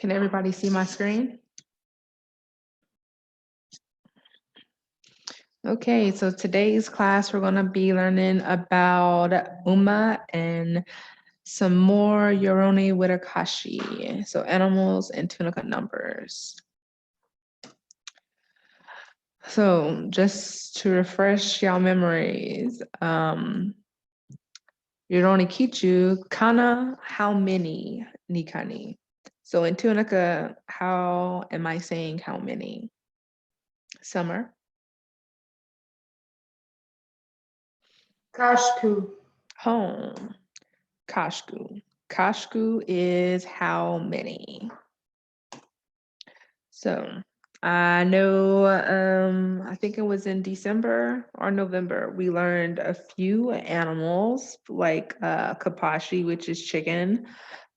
Can everybody see my screen? Okay, so today's class, we're gonna be learning about Uma and some more Yoroni Wirakashi, so animals and Tunica numbers. So just to refresh y'all memories, Yoroni Kichu, kana, how many, nikani. So in Tunica, how am I saying how many? Summer. Kashku. Home. Kashku. Kashku is how many? So I know, I think it was in December or November, we learned a few animals like kapashi, which is chicken,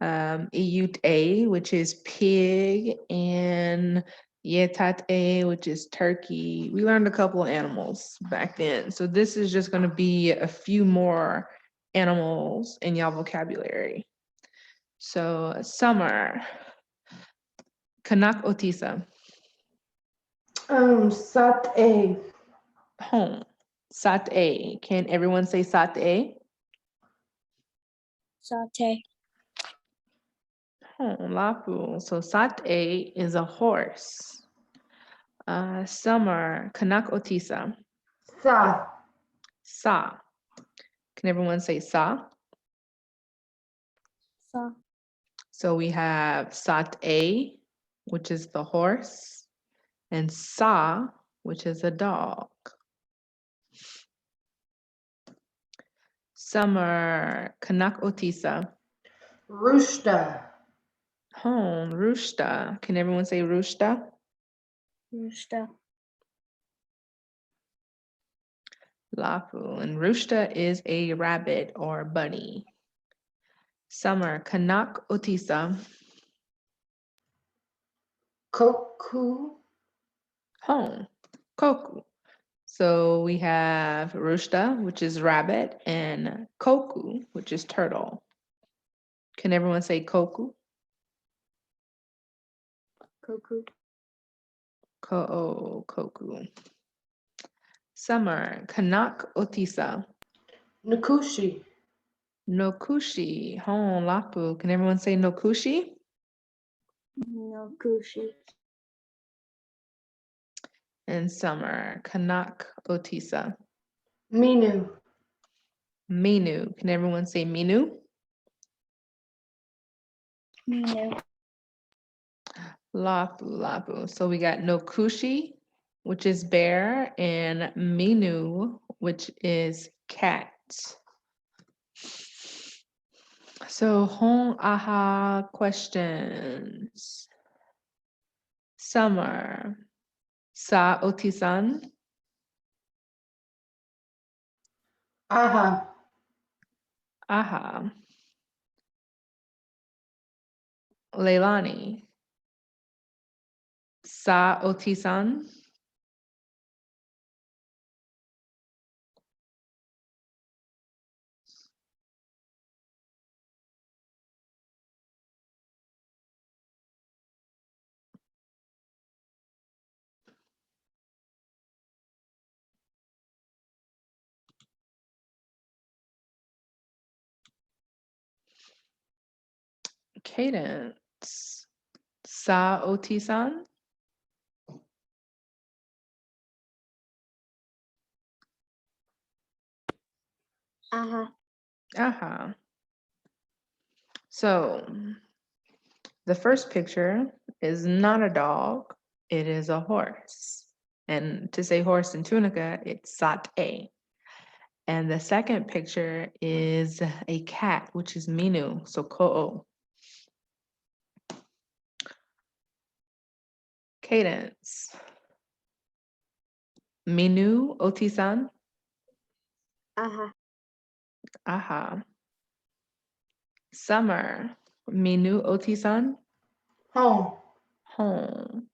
iyute, which is pig, and yetate, which is turkey. We learned a couple of animals back then. So this is just going to be a few more animals in y'all vocabulary. So summer, kanak otisa. Sat-e. Home. Sat-e. Can everyone say sat-e? Saute. Home. Lapu. So sat-e is a horse. Summer. Kanak otisa. Sa. Sa. Can everyone say sa? Sa. So we have sat-e, which is the horse, and sa, which is a dog. Summer. Kanak otisa. Rooster. Home. Rushta. Can everyone say rushta? Rooster. Lapu. And Rushta is a rabbit or bunny. Summer. Kanak otisa. Koku. Home. Koku. So we have Rushta, which is rabbit, and Koku, which is turtle. Can everyone say Koku? Koku. Koku. Summer. Kanak otisa. Nakushi. Nokushi. Home. Lapu. Can everyone say Nokushi? No kushi. And summer. Kanak otisa. Minu. Minu. Can everyone say Minu? Minu. Lapu. So we got Nokushi, which is bear, and Minu, which is cat. So hon aha questions. Summer. Sa otisan. Aha. Aha. Leilani. Sa otisan. Cadence. Sa otisan. Aha. Aha. So the first picture is not a dog, it is a horse. And to say horse in Tunica, it's sat-e. And the second picture is a cat, which is Minu, so ko'o. Cadence. Minu otisan. Aha. Aha. Summer. Minu otisan. Home. Home.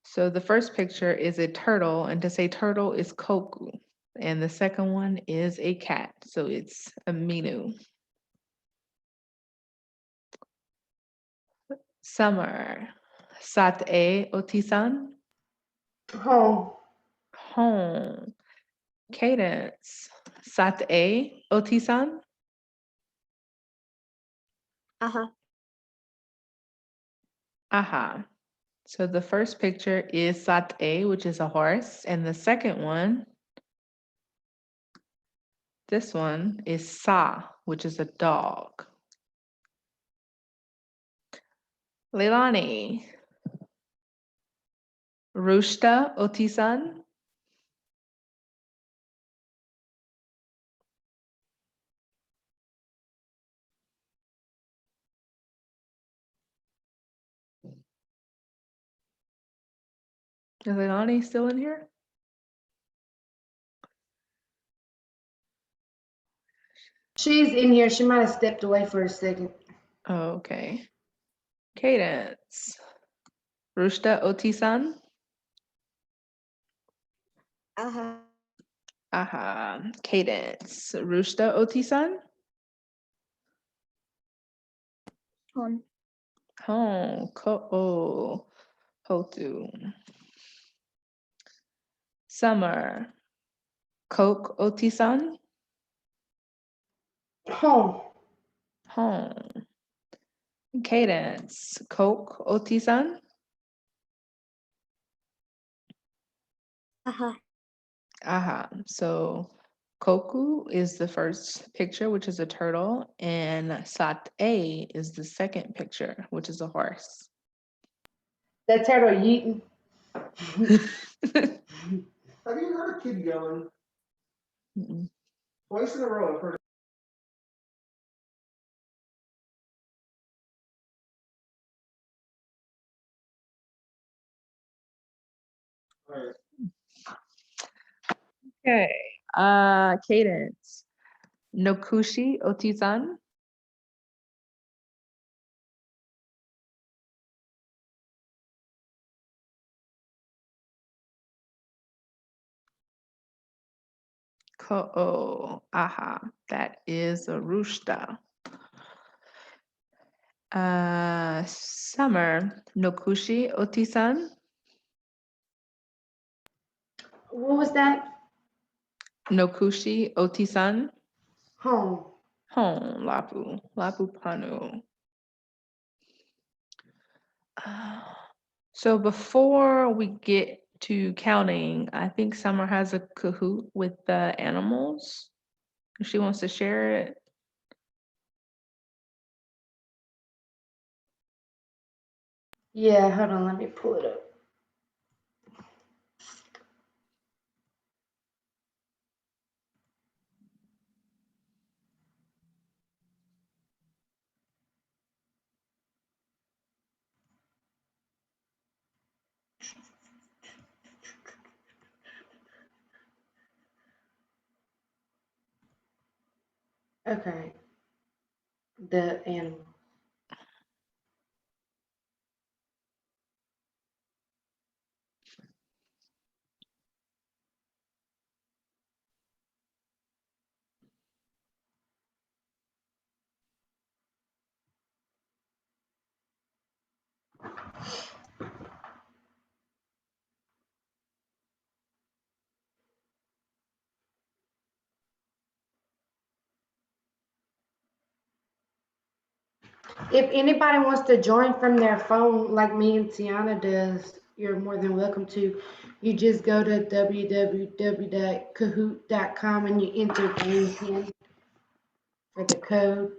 So the first picture is a turtle, and to say turtle is koku. And the second one is a cat, so it's a Minu. Summer. Sat-e otisan. Home. Home. Cadence. Sat-e otisan. Aha. Aha. So the first picture is Sat-e, which is a horse, and the second one, this one is Sa, which is a dog. Leilani. Rushta otisan. Is Leilani still in here? She's in here. She might have stepped away for a second. Oh, okay. Cadence. Rushta otisan. Aha. Aha. Cadence. Rushta otisan. Hon. Hon. Ko'o. Hotu. Summer. Coke otisan. Home. Home. Cadence. Coke otisan. Aha. Aha. So Koku is the first picture, which is a turtle, and Sat-e is the second picture, which is a horse. That turtle yeeting. Have you heard a kid yelling Mm-mm. twice in a row? I've heard. All right. Okay. Cadence. Nokushi otisan. Ko'o. Aha. That is a rooster. Summer. Nokushi otisan. What was that? Nokushi otisan. Home. Home. Lapu. Lapu panu. So before we get to counting, I think Summer has a Kahoot with the animals. If she wants to share it. Yeah, hold on. Let me pull it up. Okay. The animal. If anybody wants to join from their phone, like me and Tiana does, you're more than welcome to. You just go to www.kahoot.com and you enter game 10 for the code.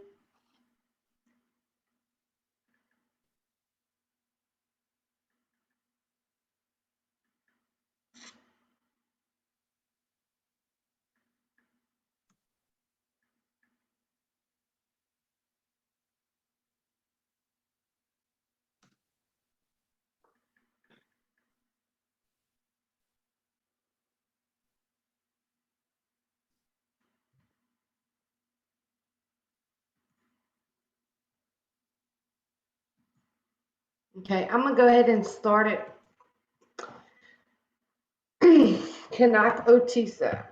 Okay, I'm gonna go ahead and start it. Kanak Otisa.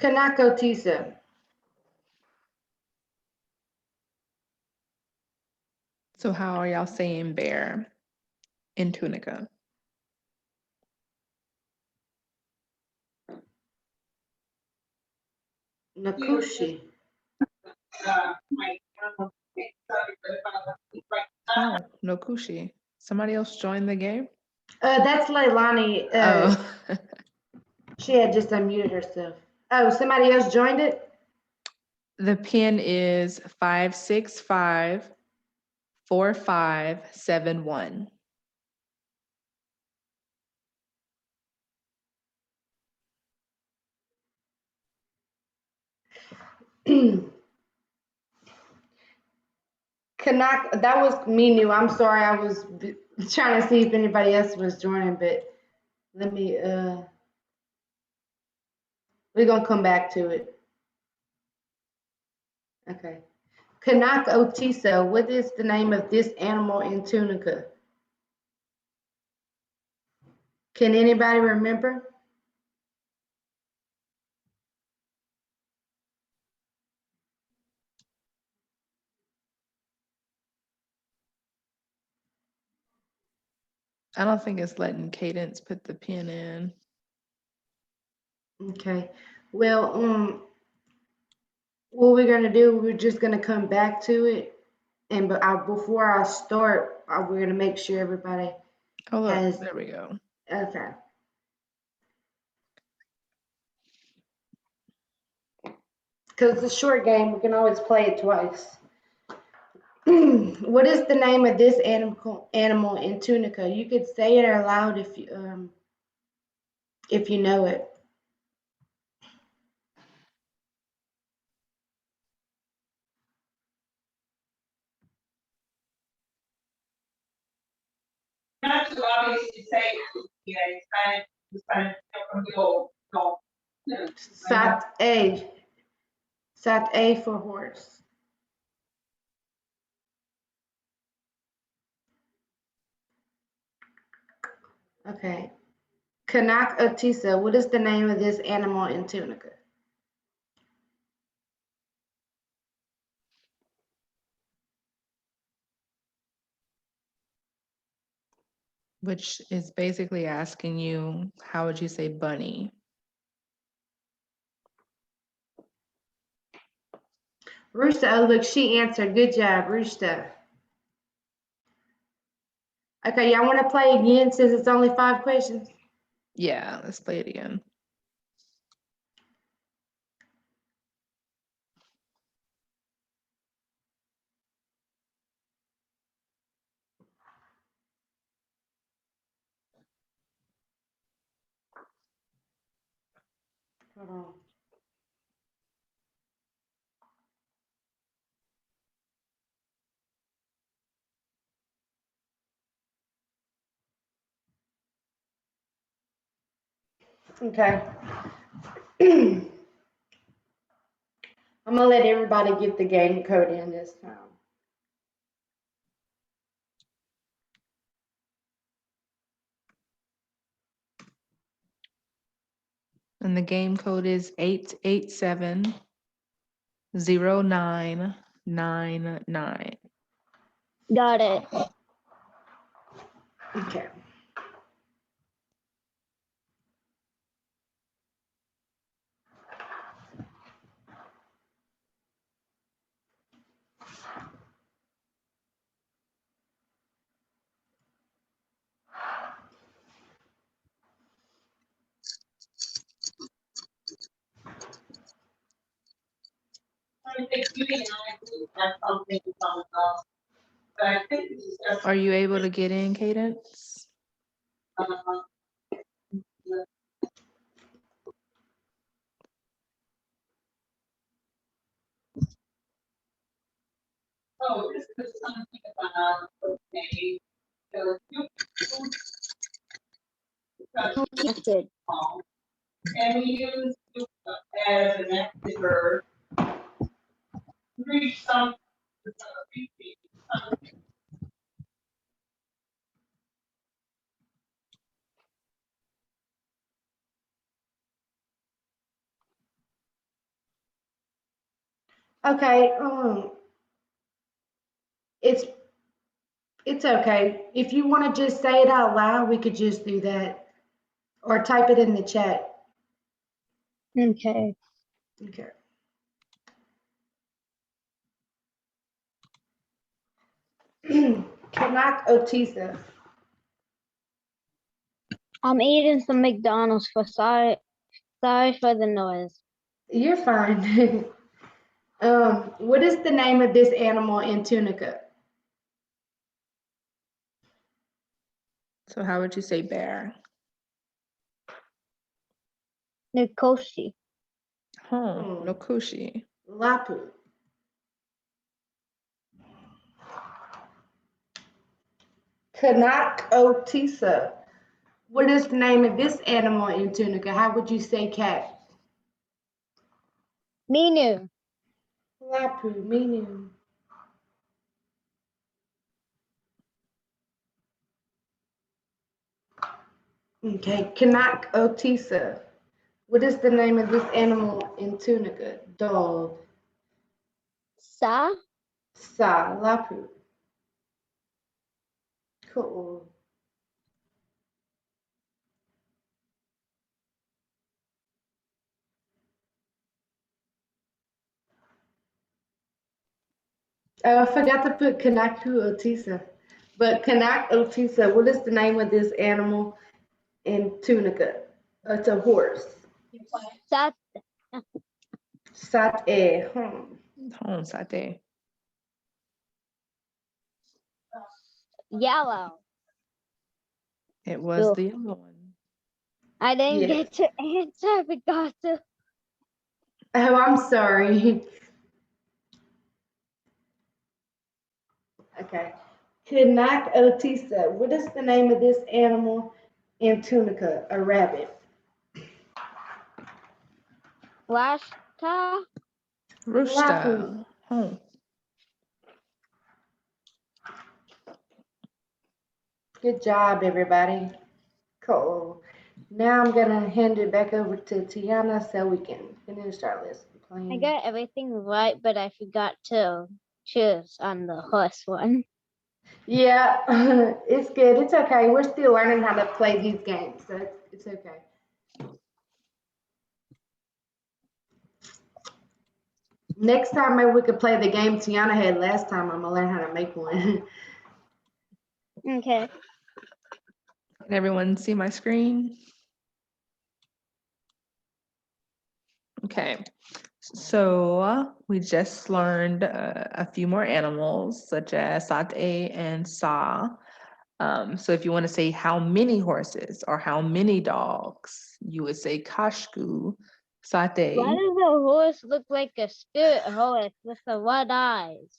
Kanako Tisa. So how are y'all saying bear in Tunica? Nakushi. Oh, no kushi. Somebody else joined the game? That's Leilani. Oh, She had just unmuted herself. Oh, somebody else joined it? the pin is 565-4571. Kanak, that was me new. I'm sorry. I was trying to see if anybody else was joining, but let me, we're going to come back to it. Okay. Kanak Otiso, what is the name of this animal in Tunica? Can anybody remember? I don't think it's letting Cadence put the pin in. Okay. Well, what we're gonna do, we're just gonna come back to it, and before I start, we're gonna make sure everybody Oh, look, has. there we go. Okay. Because it's a short game, we can always play it twice. What is the name of this animal in Tunica? You could say it aloud if you know it. Not to obviously say, it's kind of from the old, no. Sat A for horse. Okay. Kanak Otisa, what is the name of this animal in Tunica? Which is basically asking you, how would you say bunny? Rooster, oh look, she answered. Good job, Rooster. Okay, y'all want to play again since it's only 5 questions? Yeah, let's play it again. Hold on. Okay. I'm gonna let everybody get the game code in this time. And the game code is 887-0999. Got it. Okay. I think you can actually have something from us, but I think this is just, Are you able to get in, Cadence? oh, this is something about, okay, so you Connected. and we use as an active verb, reach some, Okay, it's okay. If you want to just say it out loud, we could just do that. Or type it in the chat. Okay. Okay. Kanak Otisa. I'm eating some McDonald's for sorry for the noise. You're fine. What is the name of this animal in Tunica? So how would you say bear? Nikoshi. Oh, Nokoshi. Lapu. Kanak Otisa. What is the name of this animal in Tunica? How would you say cat? Minu. Lapu, Minu. Okay, Kanak Otisa. What is the name of this animal in Tunica? Dog. Sa. Sa, Lapu. Cool. Oh, I forgot to put Kanaku Otisa. But Kanak Otisa, what is the name of this animal in Tunica? It's a horse. Sat. Sat-e. Oh, sate. Yellow. It was Ugh. the yellow one. I didn't Yes. get to answer. I forgot to. Oh, I'm sorry. Okay. Kanak Otisa, what is the name of this animal in Tunica? A rabbit. Lashta. Lapu. Rooster. Oh, Good job, everybody. Cool. Now I'm gonna hand it back over to Tiana so we can finish our lesson I playing. got everything right, but I forgot to choose on the horse one. Yeah, it's good. It's okay. We're still learning how to play these games, so it's okay. Next time, maybe we could play the game Tiana had last time. I'm gonna learn how to make one. Okay. can everyone see my screen? Okay, so we just learned a few more animals such as sate and sa. So if you want to say how many horses or how many dogs, you would say kashku, sate. Why does a horse look like a spirit horse with the red eyes?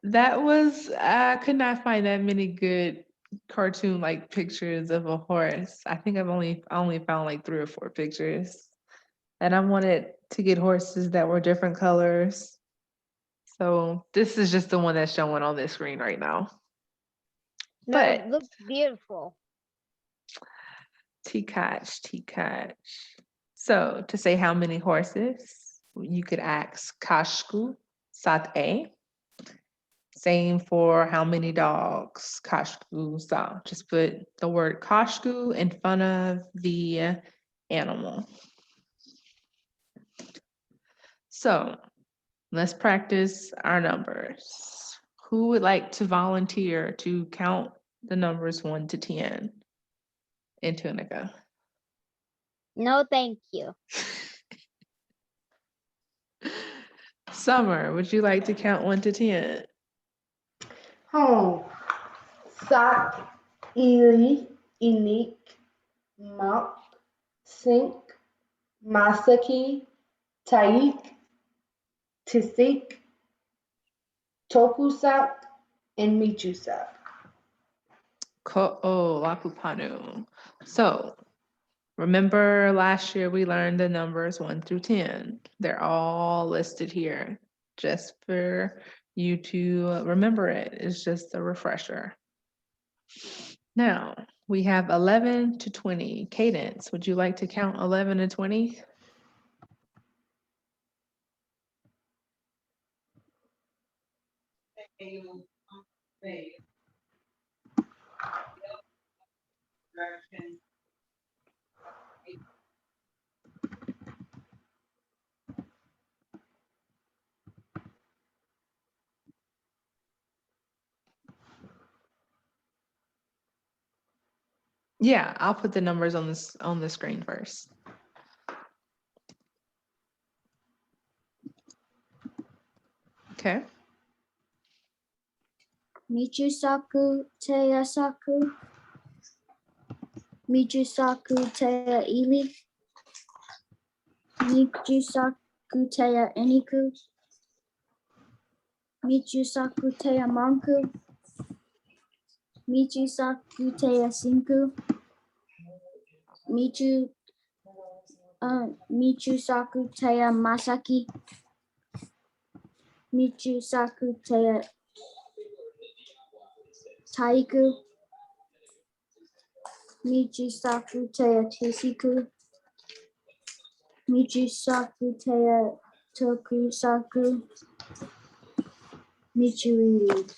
That was, I could not find that many good cartoon like pictures of a horse. I think I only found like 3 or 4 pictures. And I wanted to get horses that were different colors. So this is just the one that's showing on this screen right now. No, But it looks beautiful. Tikach. So to say how many horses, you could ask Kashku, Sat-e. Same for how many dogs, Kashku, Sa. Just put the word Kashku in front of the animal. So let's practice our numbers. Who would like to volunteer to count the numbers 1 to 10 in Tunica? No, thank you. Summer, would you like to count 1 to 10? Home. Sak, Ili, Inik, Mak, Sink, Masaki, Taik, Tisik, Tokusak, and Michusak. Ko'o Lapupanu. So remember last year we learned the numbers 1 through 10. They're all listed here just for you to remember it. It's just a refresher. Now we have 11 to 20. Cadence, would you like to count 11 and 20? Yeah, I'll put the numbers on the screen first. Okay. Michusaku Teya Saku. Michusaku Teya Ili. Michusaku Teya Eniku. Michusaku Teya Manku. Michusaku Teya Sinku. Michusaku Teya Masaki. Michusaku Teya Taiku. Michusaku Teya Tisiku. Michusaku Teya Tokusaku. Michuiri.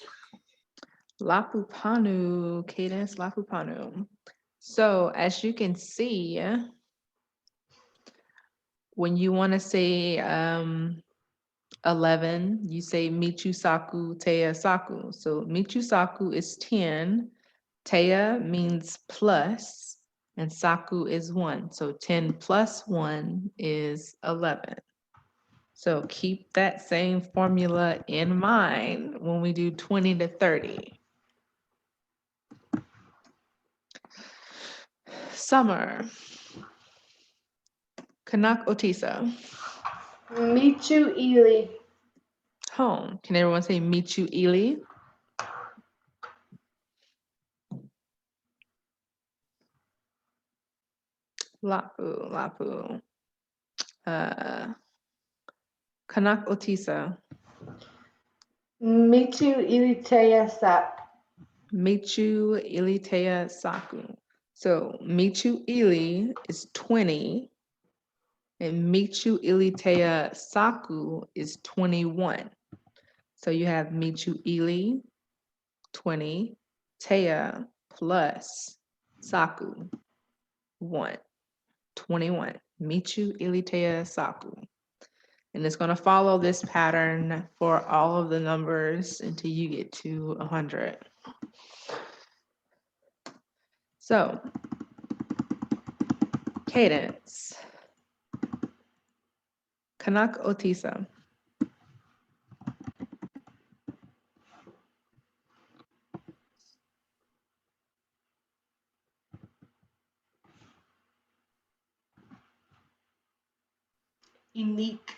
Lapupanu, cadence Lapupanu. So as you can see, when you want to say 11, you say Michusaku Teya Saku. So Michusaku is 10, Teya means plus, and Saku is 1. So 10 plus 1 is 11. So keep that same formula in mind when we do 20 to 30. Summer. Kanak Otisa. Michu Ili. Home. Can everyone say Michu Ili? Lapu, Lapu. Kanak Otisa. Michu Ili Teya Sak. Michu Ilitea Saku. So Michu Ili is 20 and Michu Ilitea Saku is 21. So you have Michu Ili 20, Teya plus Saku 1, 21. Michu Ilitea Saku. And it's going to follow this pattern for all of the numbers until you get to 100. So, cadence. Kanak Otisa. Unique.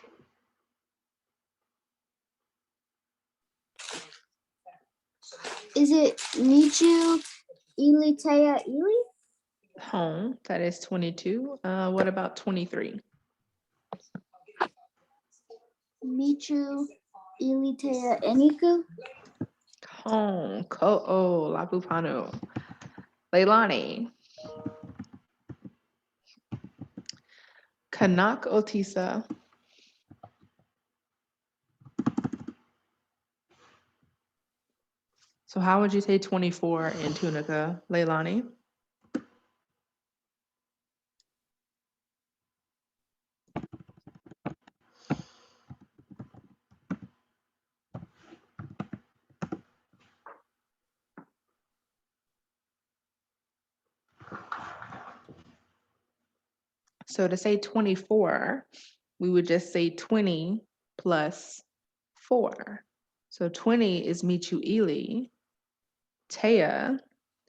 Is it Michu Ilitea Ili? Home, that is 22. What about 23? Michu Ilitea Eniku? Home, Ko'o, Lapupano. Leilani. Kanak Otisa. So how would you say 24 in Tunica, Leilani? So to say 24, we would just say 20 plus 4. So 20 is Michu Ili, Teya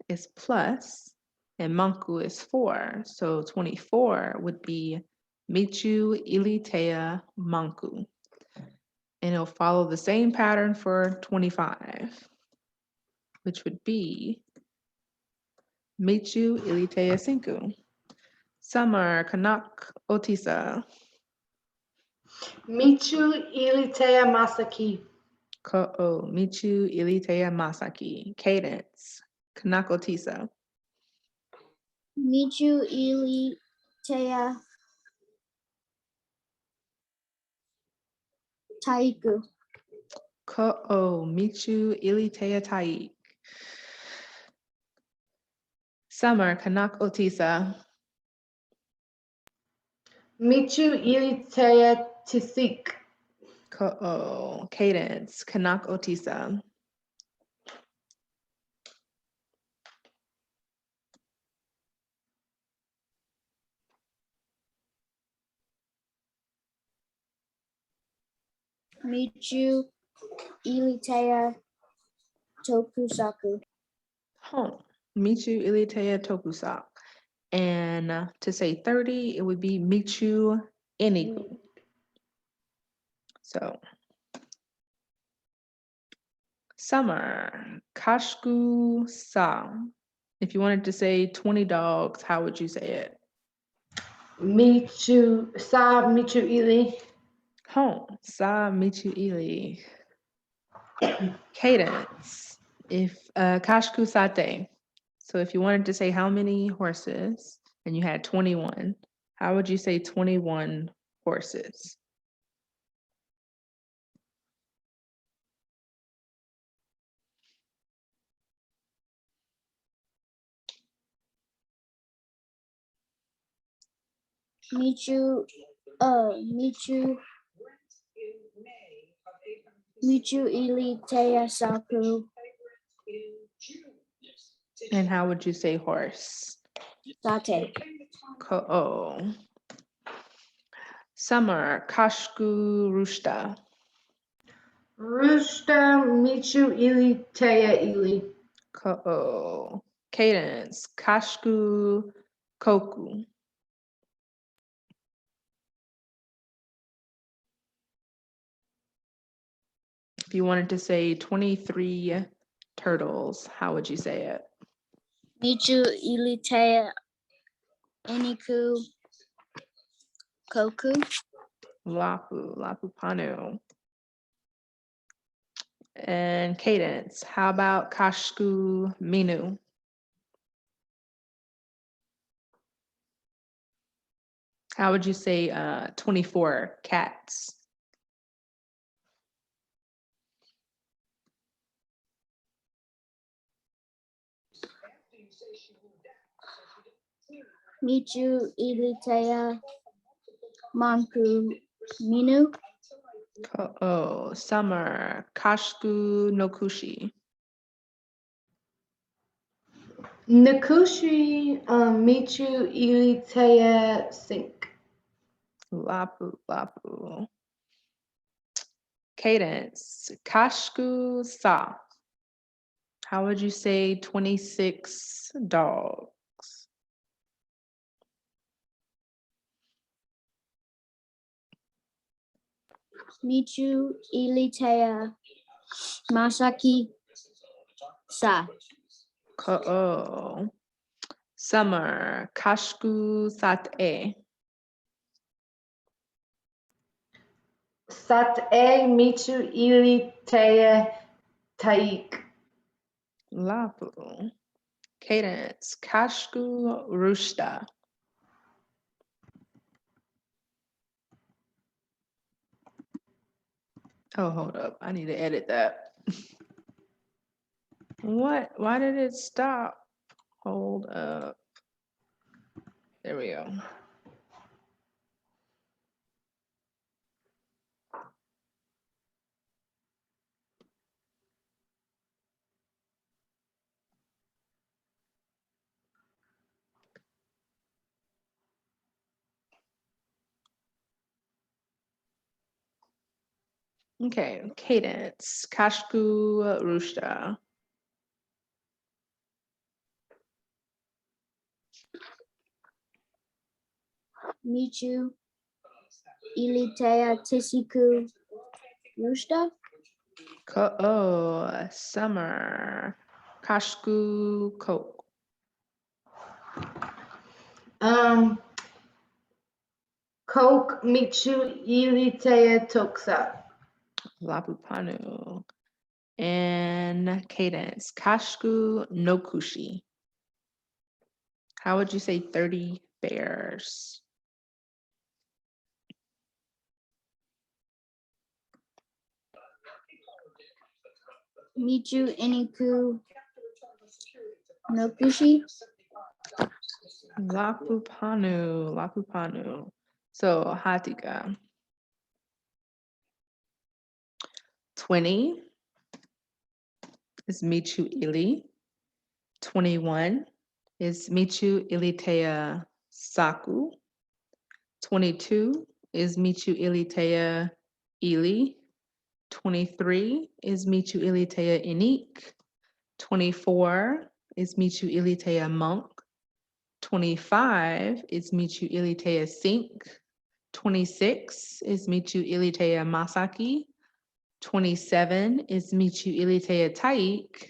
is plus, and Manku is 4. So 24 would be Michu Ili Teya Manku. And it'll follow the same pattern for 25, which would be Michu Ili Teya Sinku. Summer Kanak Otisa. Michu Ili Teya Masaki. Ko'o Michu Ilitea Masaki. Cadence. Kanako Tisa. Michu Ilitea Taiku. Ko'o Michu Ilitea Taik. Summer Kanak Otisa. Michu Ilitea Tisik. Ko'o. Cadence Kanak Otisa. Michu Ilitea Tokusaku. Home. Michu Ilitea Tokusak. And to say 30, it would be Michu Eniku. So, Summer, Kashku Sa. If you wanted to say 20 dogs, how would you say it? Michu Sa Michu Ili. Home, Sa Michu Ili. Cadence, if Kashku Sate. So if you wanted to say how many horses and you had 21, how would you say 21 horses? Michu Ilitea Saku. And how would you say horse? Sate. Ko'o. Summer, Kashku Rushta. Rushta Michu Ilitea Ili. Ko'o. Cadence, Kashku Koku. If you wanted to say 23 turtles, how would you say it? Michu Ilitea Eniku Koku. Lapu Panu. And cadence, how about Kashku Minu? How would you say 24 cats? Michu Ilitea Manku Minu. Oh, Summer, Kashku Nokushi. Nakushi Michu Ilitea Sink. Lapu. Cadence, Kashku Sa. How would you say 26 dogs? Michu Ilitea Masaki Sa. Ko'o. Summer, Kashku Sate. Sat-e Michu Ilitea Taik. Lapu. Cadence, Kashku Rushta. Oh, hold up. I need to edit that. What? Why did it stop? Hold up. There we go. Okay, cadence, Kashku Rushta. Michu Ilitea Tisiku Rushta. Ko'o, Summer, Kashku Coke. Coke Michu Ilitea Toksa. Lapupanu. And cadence, Kashku Nokushi. How would you say 30 bears? Michu Iniku Nokushi. Lapupanu. So Hatika. 20 is Michu Ili. 21 is Michu Ilitea Saku. 22 is Michu Ilitea Ili. 23 is Michu Ilitea Inik. 24 is Michu Ilitea Monk. 25 is Michu Ilitea Sink. 26 is Michu Ilitea Masaki. 27 is Michu Ilitea Taik.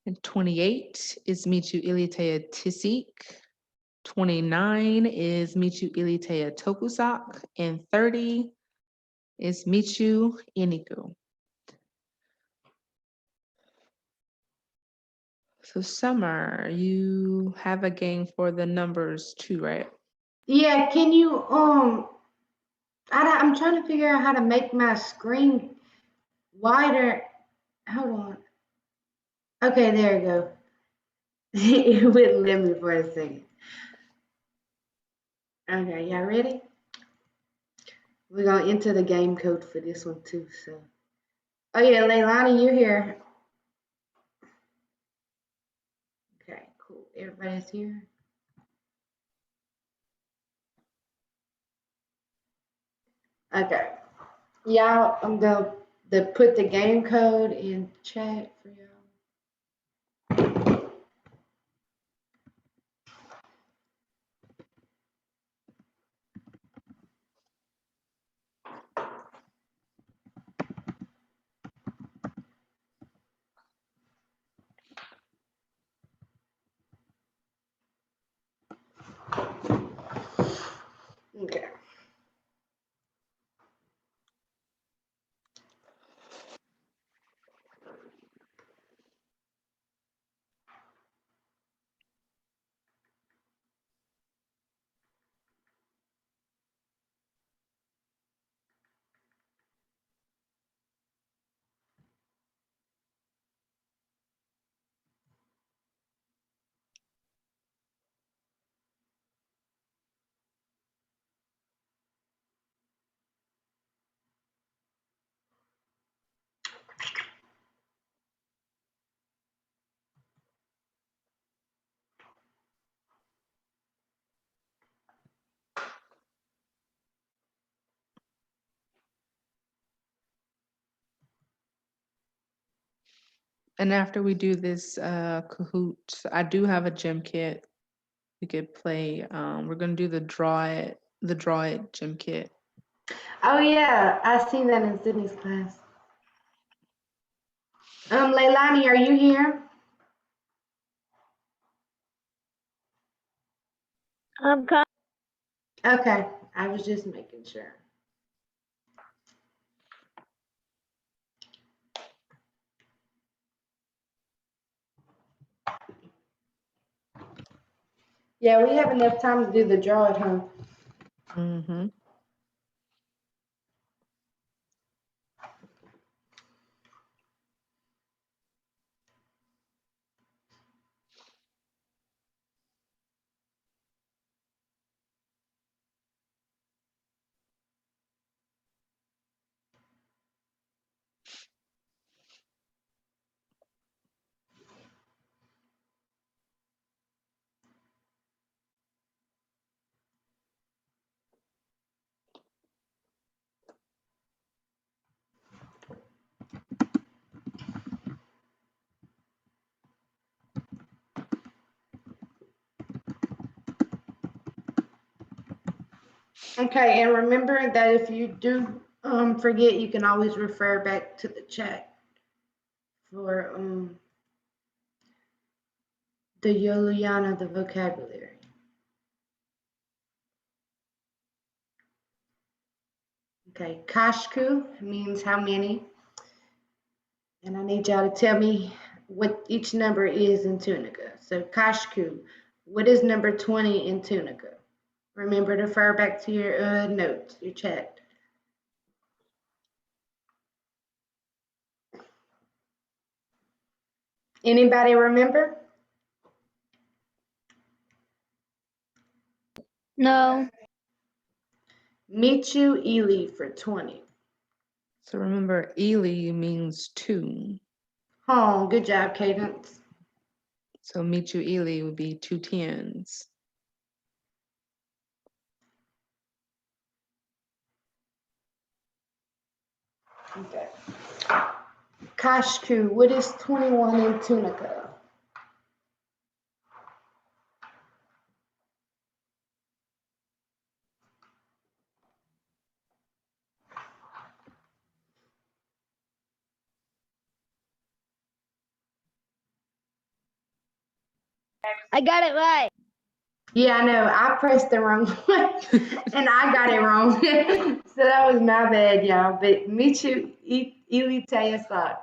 And 28 is Michu Ilitea Tisik. 29 is Michu Ilitea Tokusak. And 30 is Michu Iniku. So Summer, you have a game for the numbers too, right? Yeah, can you I'm trying to figure out how to make my screen wider. Hold on. Okay, there you go. It wouldn't let me for a second. Okay, y'all ready? We're gonna enter the game code for this one too. So, oh yeah, Leilani, you're here. Okay, cool. Everybody's here. Okay, y'all. I'm gonna put the game code in chat for y'all. Okay. And after we do this Kahoot, I do have a gym kit. We could play. We're gonna do the draw it gym kit. Oh yeah, I seen that in Sydney's class. Leilani, are you here? I'm coming. Okay, I was just making sure. Yeah, we have enough time to do the draw at home. Mm-hmm. Okay, and remember that if you do forget, you can always refer back to the chat for the Yoluyana, the vocabulary. Okay, Kashku means how many, and I need y'all to tell me what each number is in Tunica. So Kashku, what is number 20 in Tunica? Remember to refer back to your notes, your chat. Anybody remember? No. Michu Ili for 20. So remember, Eli means two. Oh, good job, Cadence. So Michu Eli would be 2 tens. Okay. Kashku, what is 21 in Tunica? I got it right. Yeah, I know. I pressed the wrong one and I got it wrong. So that was my bad, y'all. But Michu Ili Tayasat.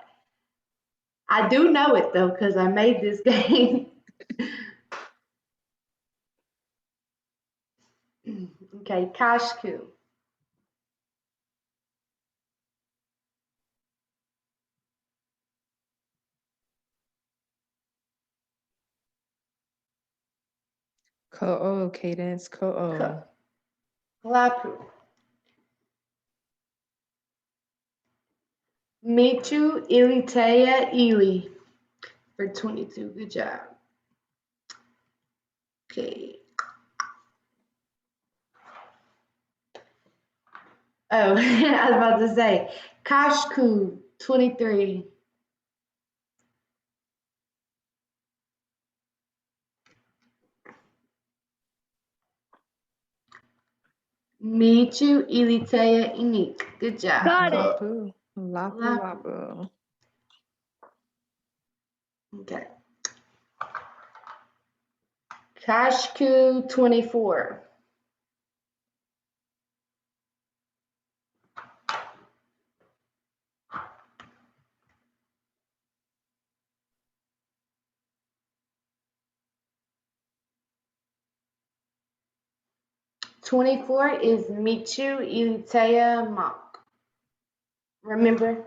I do know it though, because I made this game. Okay, Kashku. Ko'o, Cadence, Ko'o. Lapu. Michu Ilitaya Ili for 22. Good job. Okay. Oh, I was about to say Kashku 23. Michu Ilitaya Init. Good job. Got it. Lapu, Lapu, Lapu. Lapu. Okay. Kashku 24. "24" is Michu Ilitaya Mak. Remember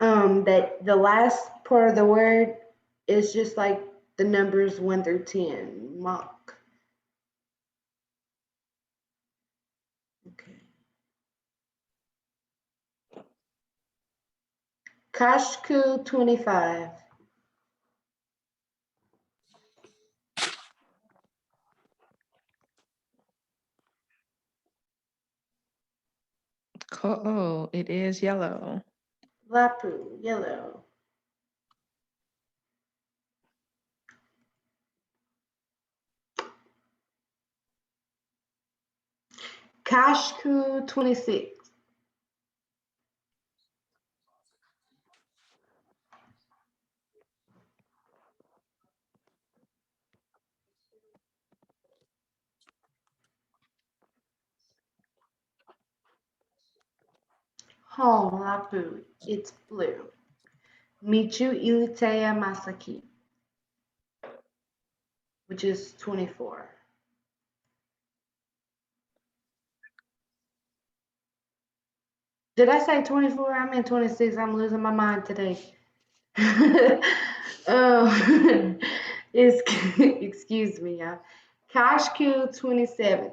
that the last part of the word is just like the numbers 1 through 10. Mak. Okay. Kashku 25. Ko'o, it is yellow. Lapu, yellow. Kashku 26. Oh, Lapu, it's blue. Michu Ilitaya Masaki, which is 24. Did I say 24? I meant 26. I'm losing my mind today. It's, excuse me, y'all. Kashku 27.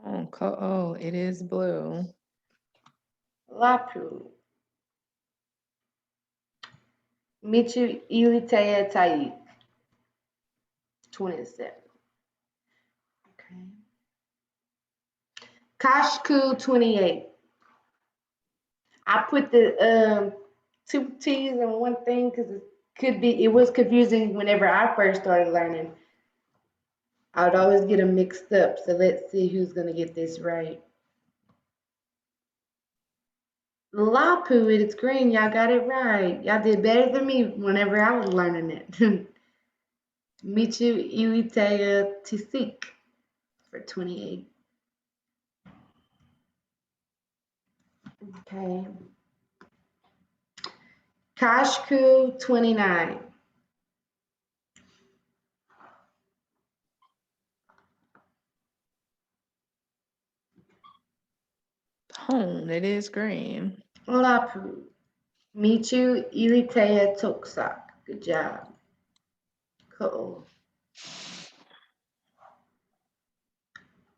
Oh, Ko'o, it is blue. Lapu. Michu Ilitaya Tai. 27. Okay. Kashku 28. I put the 2 T's in one thing because it was confusing whenever I first started learning. I would always get them mixed up. So let's see who's gonna get this right. Lapu, it's green. Y'all got it right. Y'all did better than me whenever I was learning it. Michu Iwitaya Tisik for 28. Okay. Kashku 29. Hone, it is green. Lapu. Michu Ilitea Toksak. Good job. Cool.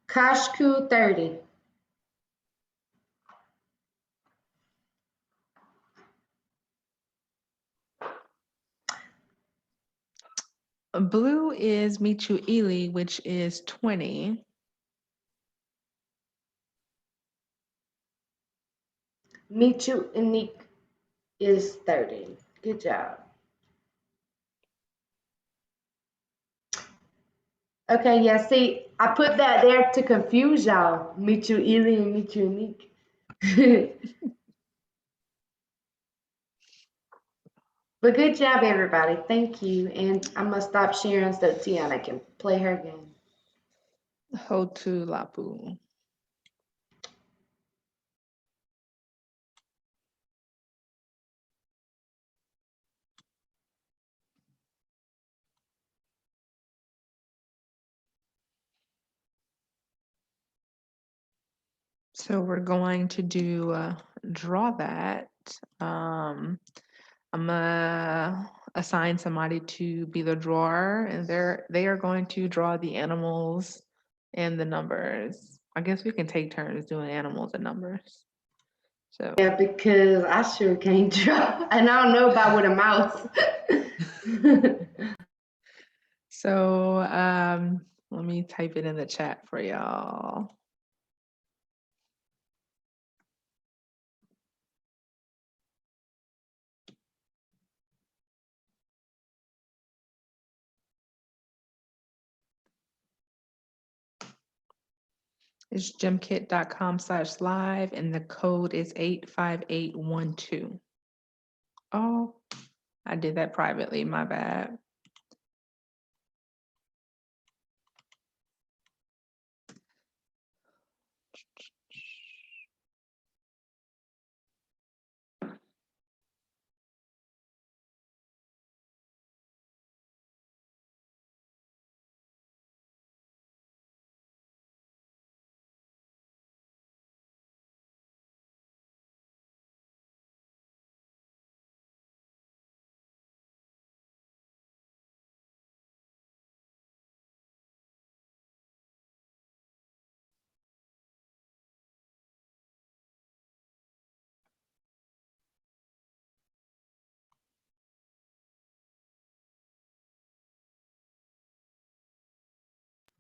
Kashku 30. Blue is Michu Ili, which is 20. Michu Inik is 30. Good job. Okay, yeah, see, I put that there to confuse y'all. Michu Ili and Michu Inik. But good job, everybody. Thank you. And I'm going to stop sharing so Tiana can play her game. Hotu Lapu. So we're going to do draw that. I'm gonna assign somebody to be the drawer, and they are going to draw the animals and the numbers. I guess we can take turns doing animals and numbers. So Yeah, because I sure can't draw. And I don't know about with a mouse. so let me type it in the chat for y'all. It's gemkit.com/live and the code is 85812. Oh, I did that privately, my bad.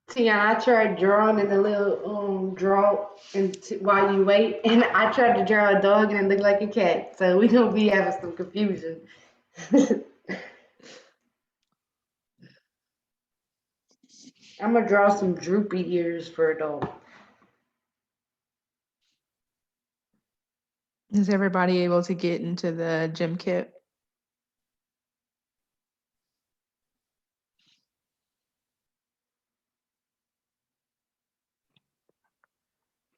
Tiana, I tried drawing in the little draw while you wait, and I tried to draw a dog and it looked like a cat. So we're going to be having some confusion. I'm going to draw some droopy ears for a dog. Is everybody able to get into the gym kit?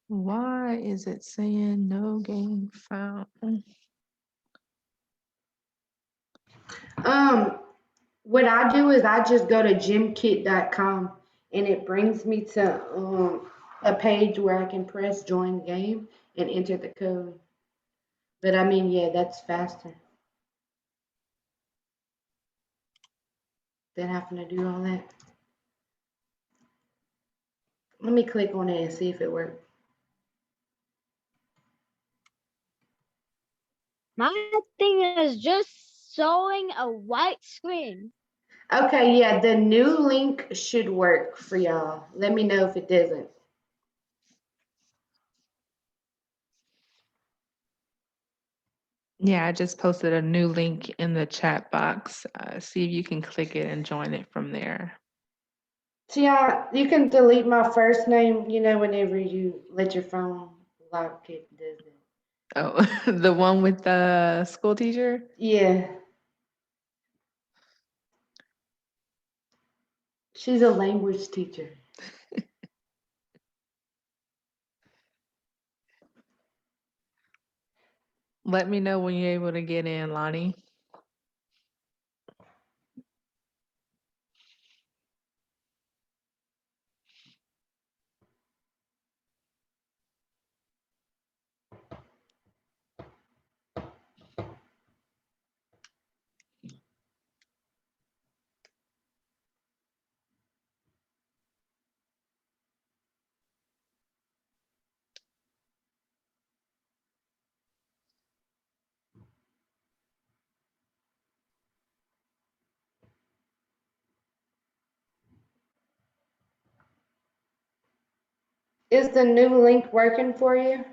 Why is it saying no game found? What I do is I just go to gymkit.com and it brings me to a page where I can press join game and enter the code. But I mean, yeah, that's faster than having to do all that. Let me click on it and see if it works. My thing is just showing a white screen. Okay, yeah, the new link should work for y'all. Let me know if it doesn't. Yeah, I just posted a new link in the chat box. See if you can click it and join it from there. So yeah, you can delete my first name, whenever you let your phone lock it, does it? Oh, the one with the school teacher? Yeah. She's a language teacher. Let me know when you're able to get in, Lonnie. Is the new link working for you?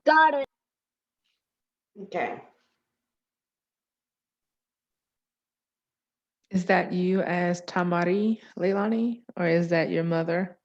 Got it. Okay. Is that you as Tamari, Leilani, or is that your mother?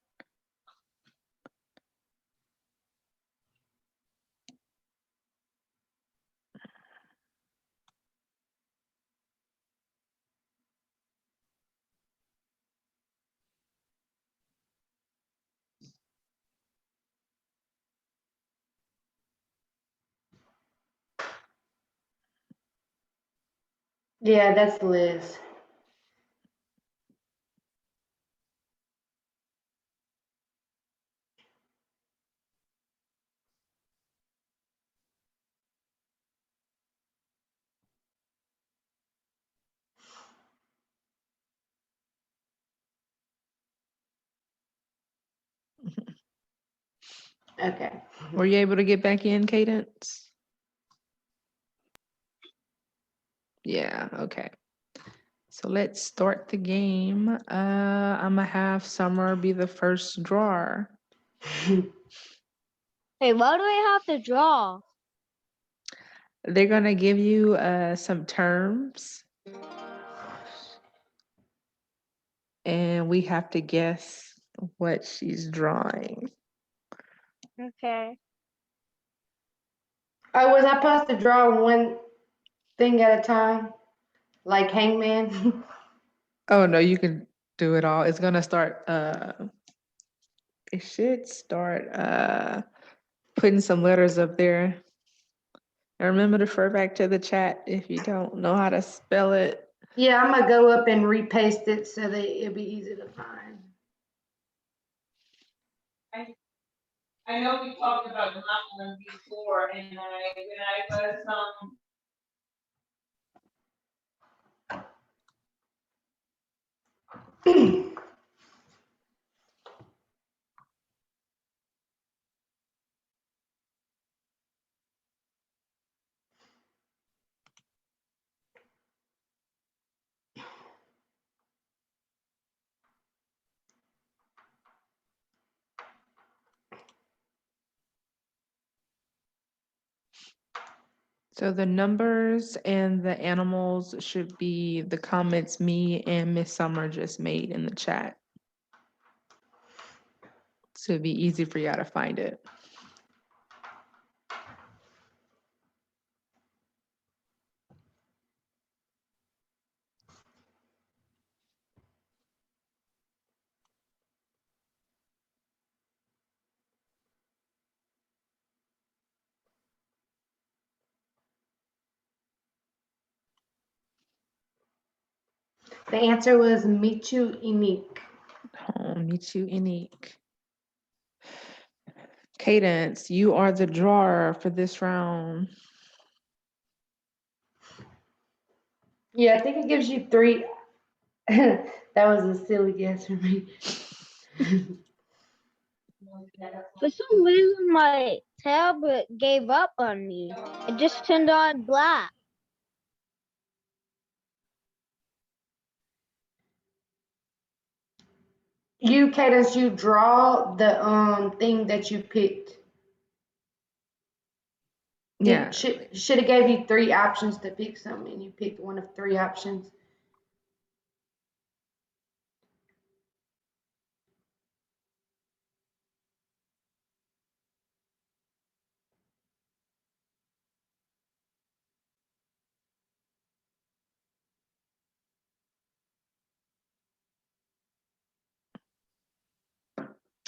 Yeah, that's Liz. Okay. Were you able to get back in, Cadence? Yeah, okay. So let's start the game. I'm gonna have Summer be the first drawer. Hey, why do I have to draw? They're gonna give you some terms, and we have to guess what she's drawing. Okay. Oh, was I supposed to draw one thing at a time? Like Hangman? Oh no, you can do it all. It's gonna start. It should start putting some letters up there. And remember to refer back to the chat if you don't know how to spell it. Yeah, I'm gonna go up and repaste it so that it'll be easy to find. I know we talked about that one before, and when I was, So the numbers and the animals should be the comments me and Miss Summer just made in the chat. So it'd be easy for y'all to find it. The answer was Michu Inik. Oh, meet you, Unique. Cadence, you are the drawer for this round. Yeah, I think it gives you three. That was a silly guess for me. For some reason, my tablet gave up on me. It just turned on black. You, Cadence, you draw the thing that you picked. Yeah. Should have gave you three options to pick something, and you picked one of three options.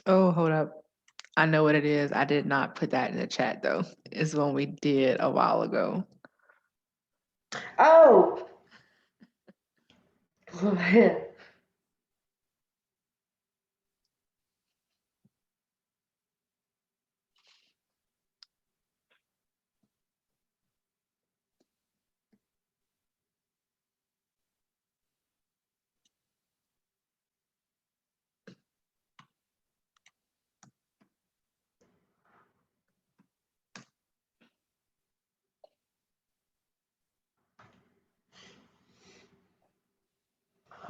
Oh, hold up. I know what it is. I did not put that in the chat though. It's one we did a while ago. Oh.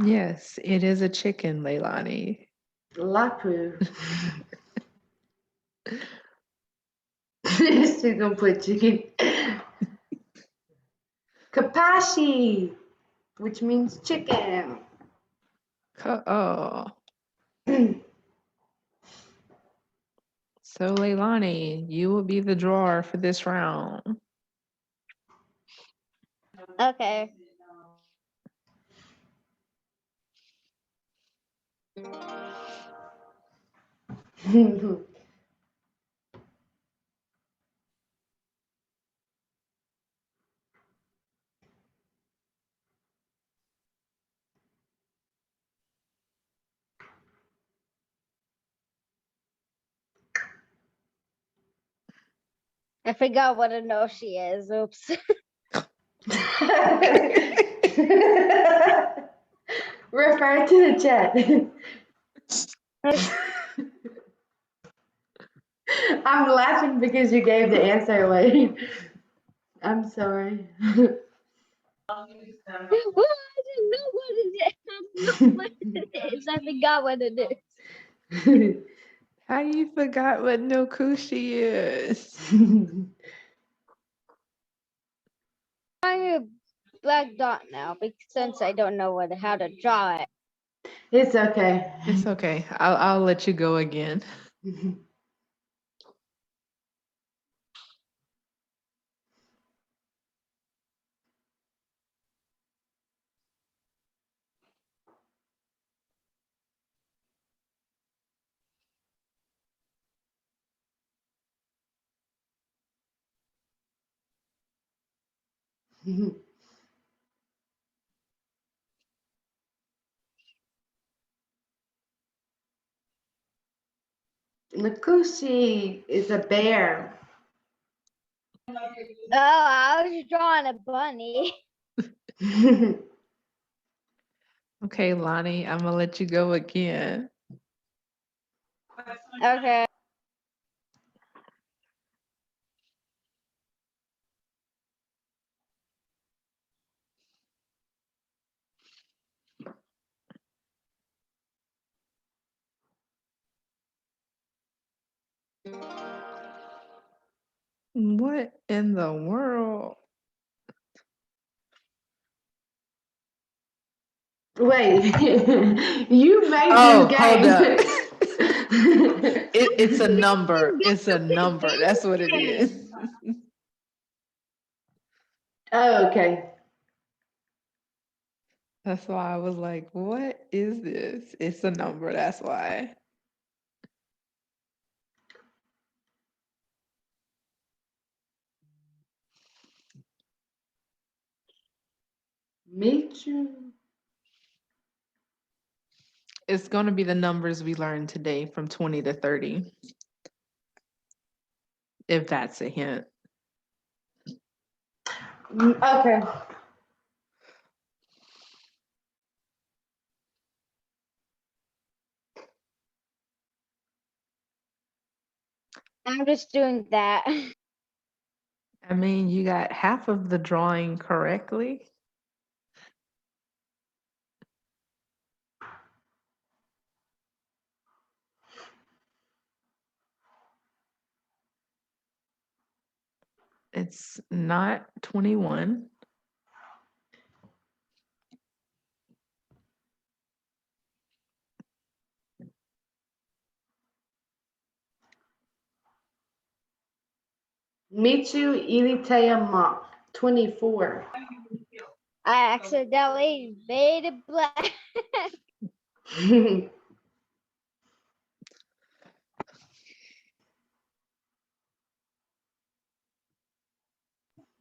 Yes, it is a chicken, Leilani. Lapu. She's gonna put chicken. Kapashi, which means chicken. Oh. So, Leilani, you will be the drawer for this round. Okay. I forgot what a no she is. Oops. Refer to the chat. I'm laughing because you gave the answer away. I'm sorry. Well, I didn't know what it is. I don't know what it is. I forgot what it is. How you forgot what no kushi is? I'm a black dot now because since I don't know how to draw it. It's okay. It's okay. I'll let you go again. Nakushi is a bear. Oh, I was drawing a bunny. Okay, Lonnie, I'm gonna let you go again. Okay. What in the world? Wait, you made Oh, this hold game. up. It's a number. It's a number. That's what it is. Oh, okay. That's why I was like, what is this? It's a number. That's why. Michu. It's going to be the numbers we learned today from 20 to 30. If that's a hint. Okay. I'm just doing that. I mean, you got half of the drawing correctly. It's not 21. Michu Ilitayama, 24. I accidentally made it black.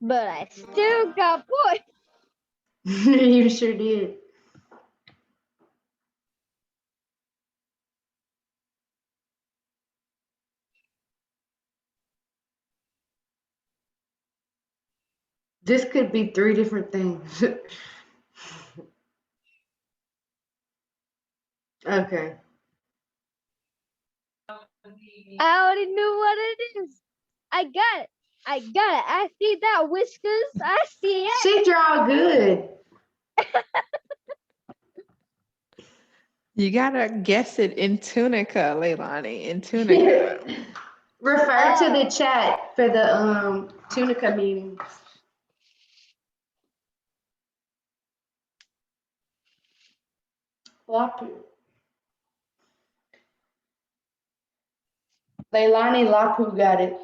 But I still got points. You sure did. This could be 3 different things. Okay. I already knew what it is. I got it. I got it. I see that whiskers. I see it. She draw good. You gotta guess it in Tunica, Leilani, in Tunica. Refer to the chat for the Tunica meetings. Lapu. Leilani Lapu got it.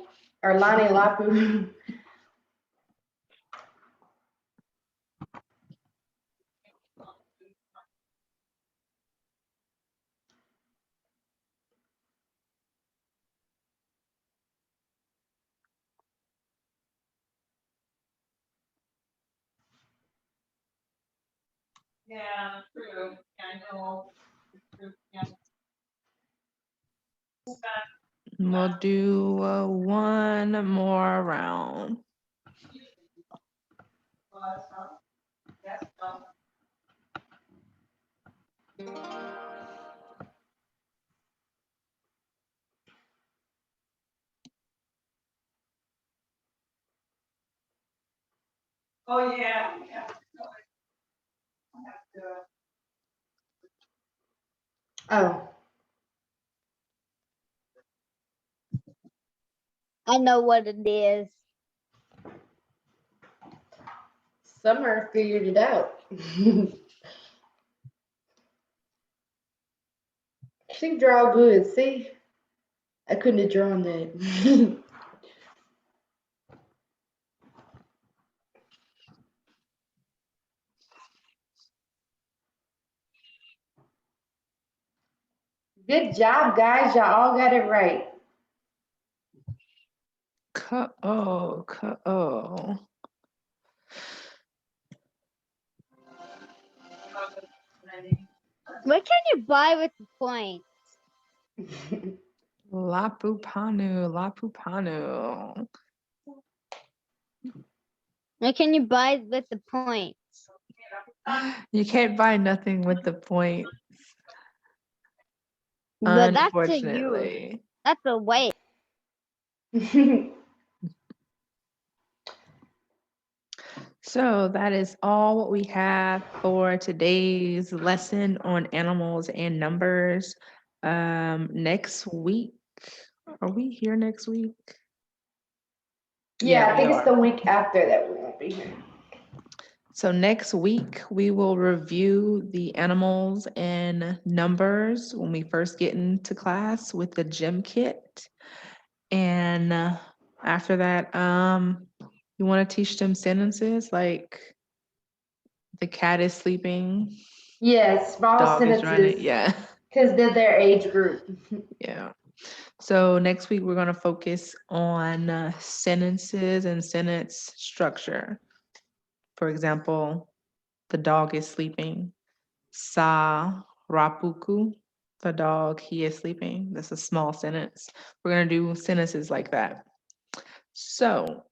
Or Lani Lapu. Yeah, true. I know. Yeah. We'll do one more round. Yes, oh, yeah. Yeah. I have to. Oh. I know what it is. Summer figured it out. She draw good, see? I couldn't have drawn that. Good job, guys. Y'all all got it right. K-O, K-O. What can you buy with the point? Lapupanu, Lapupanu. What can you buy with the points? You can't buy nothing with the point, But that's to you. unfortunately. That's a waste. So that is all what we have for today's lesson on animals and numbers. Next week, are we here next week? Yeah, I we think it's are. the week after that we won't be here. So next week, we will review the animals and numbers when we first get into class with the gym kit. And after that, you want to teach them sentences like the cat is sleeping, Yes, small dog is running. sentences. Yeah. Because they're their age group. Yeah. So next week, we're going to focus on sentences and sentence structure. For example, the dog is sleeping. Sa rapuku, the dog, he is sleeping. That's a small sentence. We're going to do sentences like that. So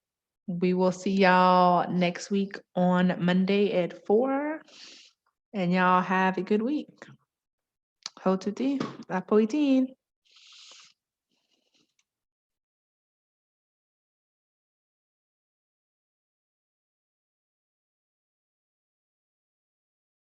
we will see y'all next week on Monday at 4. And y'all have a good week. Ho tuti, apoitin.